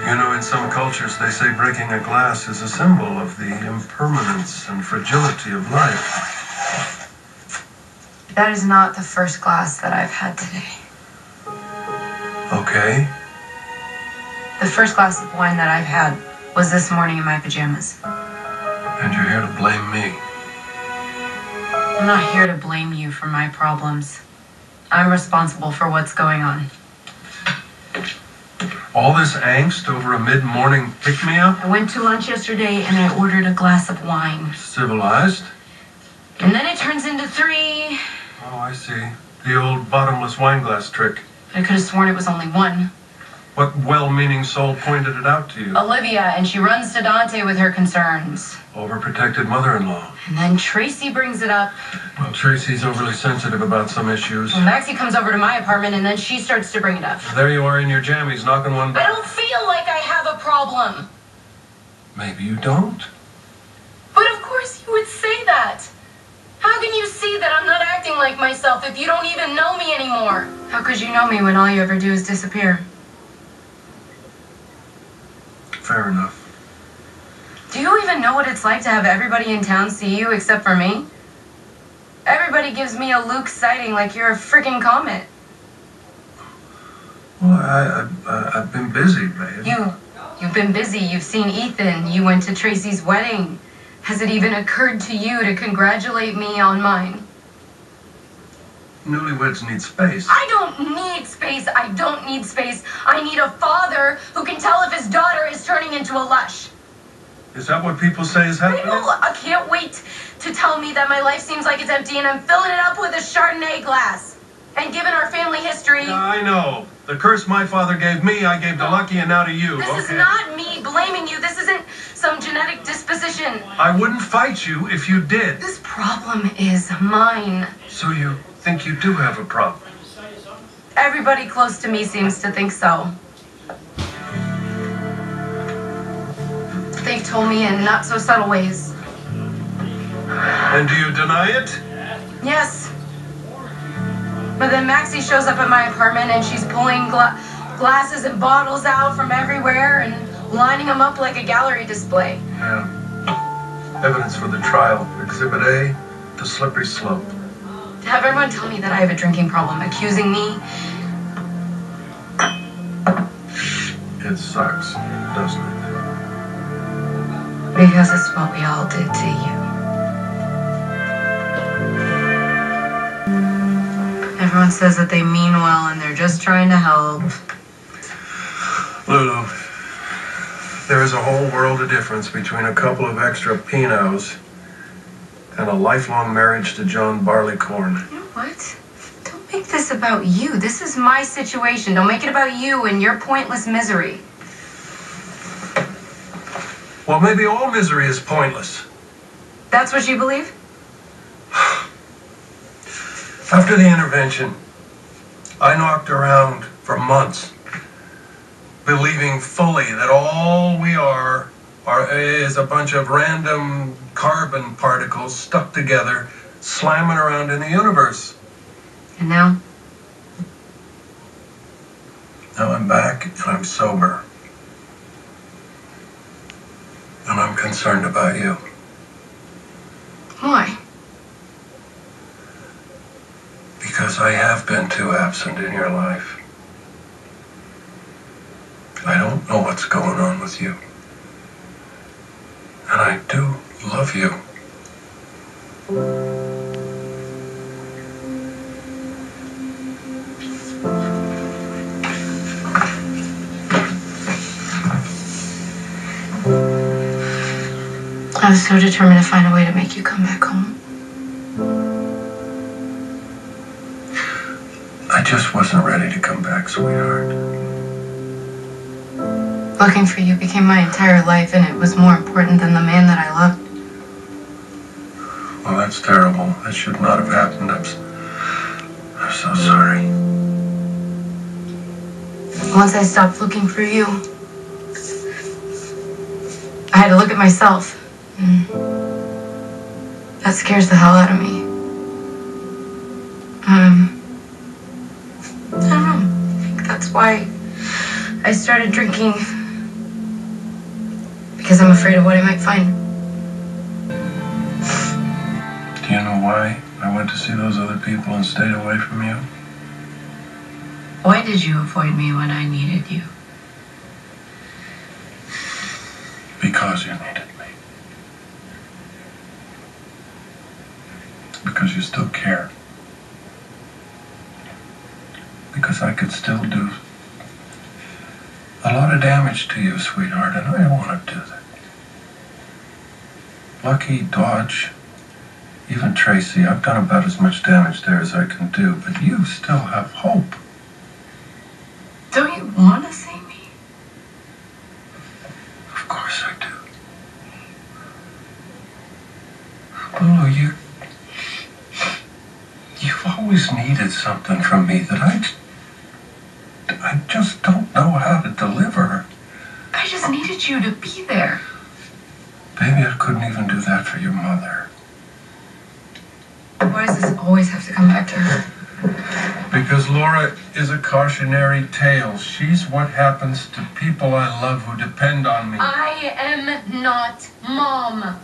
You know, in some cultures, they say breaking a glass is a symbol of the impermanence and fragility of life. That is not the first glass that I've had today. Okay. The first glass of wine that I've had was this morning in my pajamas. And you're here to blame me. I'm not here to blame you for my problems. I'm responsible for what's going on. All this angst over a mid-morning pick-me-up? I went to lunch yesterday and I ordered a glass of wine. Civilized? And then it turns into 3. Oh, I see. The old bottomless wine glass trick. I could have sworn it was only 1. What well-meaning soul pointed it out to you? Olivia, and she runs to Dante with her concerns. Overprotected mother-in-law. And then Tracy brings it up. Well, Tracy's overly sensitive about some issues. Well, Maxie comes over to my apartment and then she starts to bring it up. There you are in your jammies, knocking one I back. don't feel like I have a problem. Maybe you don't. But of course you would say that. How can you see that I'm not acting like myself if you don't even know me anymore? How could you know me when all you ever do is disappear? Fair enough. Do you even know what it's like to have everybody in town see you except for me? Everybody gives me a Luke sighting like you're a freaking comet. Well, I've been busy, babe. You've been busy. You've seen Ethan. You went to Tracy's wedding. Has it even occurred to you to congratulate me on mine? Newlyweds need space. I don't need space. I don't need space. I need a father who can tell if his daughter is turning into a lush. Is that what people say is happening? I can't wait to tell me that my life seems like it's empty and I'm filling it up with a Chardonnay glass. And given our family history... I know. The curse my father gave me, I gave to Lucky and now to you. This is not me blaming you. This isn't some genetic disposition. I wouldn't fight you if you did. This problem is mine. So you think you do have a problem? Everybody close to me seems to think so. They've told me in not so subtle ways. And do you deny it? Yes. But then Maxie shows up at my apartment and she's pulling glasses and bottles out from everywhere and lining them up like a gallery display. Yeah. Evidence for the trial. Exhibit A, the slippery slope. To have everyone tell me that I have a drinking problem, accusing me. It sucks, doesn't it? Because it's what we all did to you. Everyone says that they mean well and they're just trying to help. Lulu, there is a whole world of difference between a couple of extra Pinots and a lifelong marriage to John Barleycorn. You know what? Don't make this about you. This is my situation. Don't make it about you and your pointless misery. Well, maybe all misery is pointless. That's what you believe? After the intervention, I knocked around for months, believing fully that all we are is a bunch of random carbon particles stuck together, slamming around in the universe. And now? Now I'm back and I'm sober. And I'm concerned about you. Why? Because I have been too absent in your life. I don't know what's going on with you. And I do love you. I was so determined to find a way to make you come back home. I just wasn't ready to come back, sweetheart. Looking for you became my entire life, and it was more important than the man that I loved. Well, that's terrible. That should not have happened. I'm so sorry. Once I stopped looking for you, I had to look at myself. That scares the hell out of me. I don't know. I think that's why I started drinking Because I'm afraid of what I might find. Do you know why I went to see those other people and stayed away from you? Why did you avoid me when I needed you? Because you needed me. Because you still care. Because I could still do a lot of damage to you, sweetheart, and I don't want to do that. Lucky, Dodge, even Tracy, I've done about as much damage there as I can do, but you still have hope. Don't you want to see me? Of course I do. Lulu, you've always needed something from me that I just don't know how to deliver. I just needed you to be there. Baby, I couldn't even do that for your mother. Why does this always have to come back to her? Because Laura is a cautionary tale. She's what happens to people I love who depend on me. I am not Mom.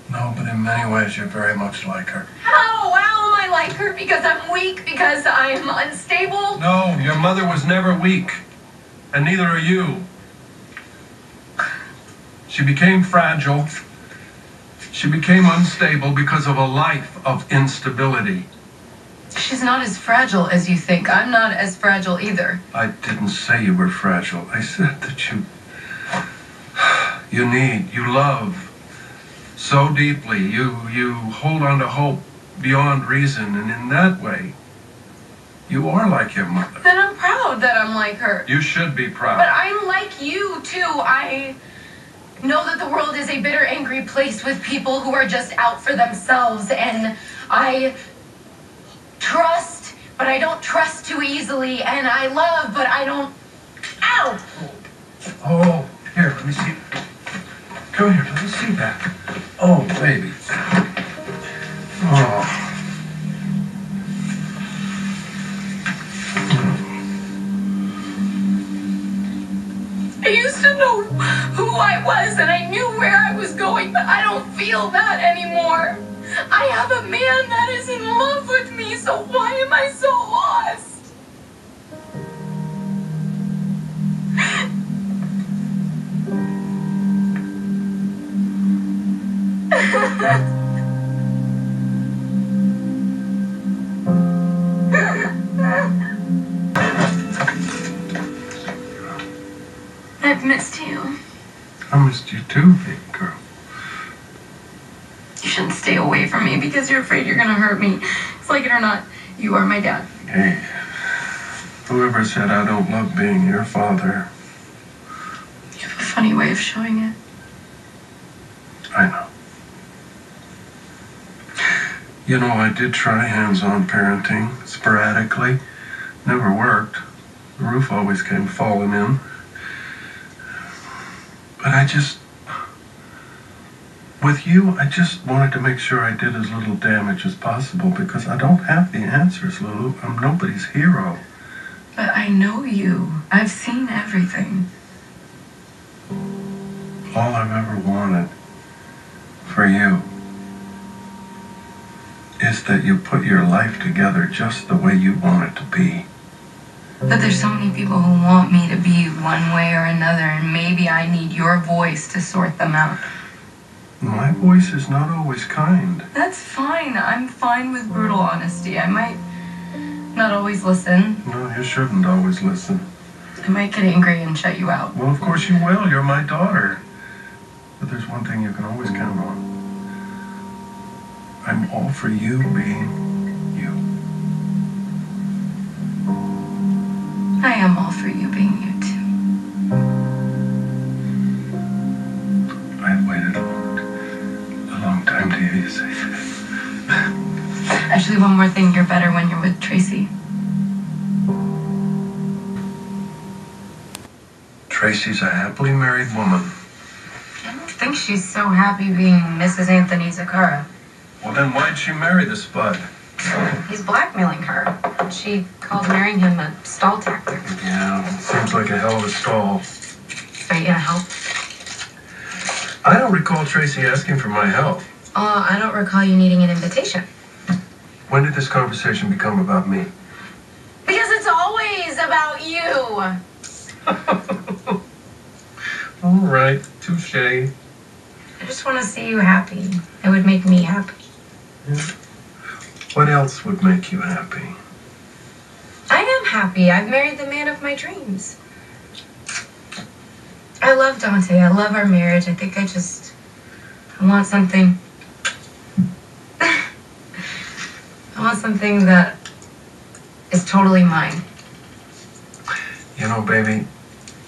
No, but in many ways you're very much like her. How am I like her? Because I'm weak? Because I'm unstable? No, your mother was never weak. And neither are you. She became fragile. She became unstable because of a life of instability. She's not as fragile as you think. I'm not as fragile either. I didn't say you were fragile. I said that you love so deeply. You hold on to hope beyond reason, and in that way, you are like your mother. Then I'm proud that I'm like her. You should be proud. But I'm like you, too. I know that the world is a bitter, angry place with people who are just out for themselves, and I trust, but I don't trust too easily, and I love, but I don't... Ow! Oh, here, let me see. Come here, let me see that. Oh, baby. Oh. I used to know who I was, and I knew where I was going, but I don't feel that anymore. I have a man that is in love with me, so why am I so lost? I've missed you. I missed you too, big girl. You shouldn't stay away from me because you're afraid you're gonna hurt me. It's like it or not, you are my dad. Hey, whoever said I don't love being your father? You have a funny way of showing it. I know. You know, I did try hands-on parenting sporadically. Never worked. The roof always came falling in. But with you, I just wanted to make sure I did as little damage as possible because I don't have the answers, Lulu. I'm nobody's hero. But I know you. I've seen everything. All I've ever wanted for you is that you put your life together just the way you want it to be. But there's so many people who want me to be one way or another, and maybe I need your voice to sort them out. My voice is not always kind. That's fine. I'm fine with brutal honesty. I might not always listen. No, you shouldn't always listen. I might get angry and shut you out. Well, of course you will. You're my daughter. But there's one thing you can always count on. I'm all for you being you. I am all for you being you, too. I've waited a long time to hear you say that. Actually, one more thing. You're better when you're with Tracy. Tracy's a happily married woman. I don't think she's so happy being Mrs. Anthony Zakara. Well, then why'd she marry the spud? He's blackmailing her. She called marrying him a stall tactic. Yeah, seems like a hell of a stall. Are you gonna help? I don't recall Tracy asking for my help. I don't recall you needing an invitation. When did this conversation become about me? Because it's always about you. All right, touche. I just want to see you happy. It would make me happy. What else would make you happy? I am happy. I've married the man of my dreams. I love Dante. I love our marriage. I think I want something. I want something that is totally mine. You know, baby,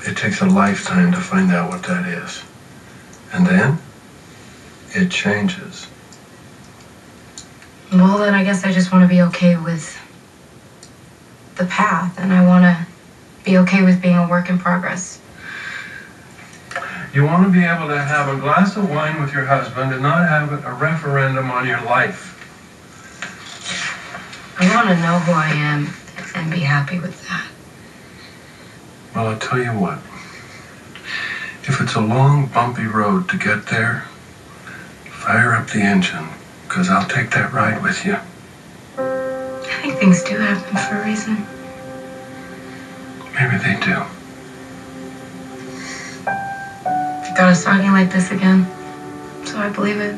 it takes a lifetime to find out what that is. And then, it changes. Well, then I guess I just want to be okay with the path, and I want to be okay with being a work in progress. You want to be able to have a glass of wine with your husband and not have a referendum on your life. I want to know who I am and be happy with that. Well, I'll tell you what. If it's a long, bumpy road to get there, fire up the engine, because I'll take that ride with you. I think things do happen for a reason. Maybe they do. Got us talking like this again, so I believe it.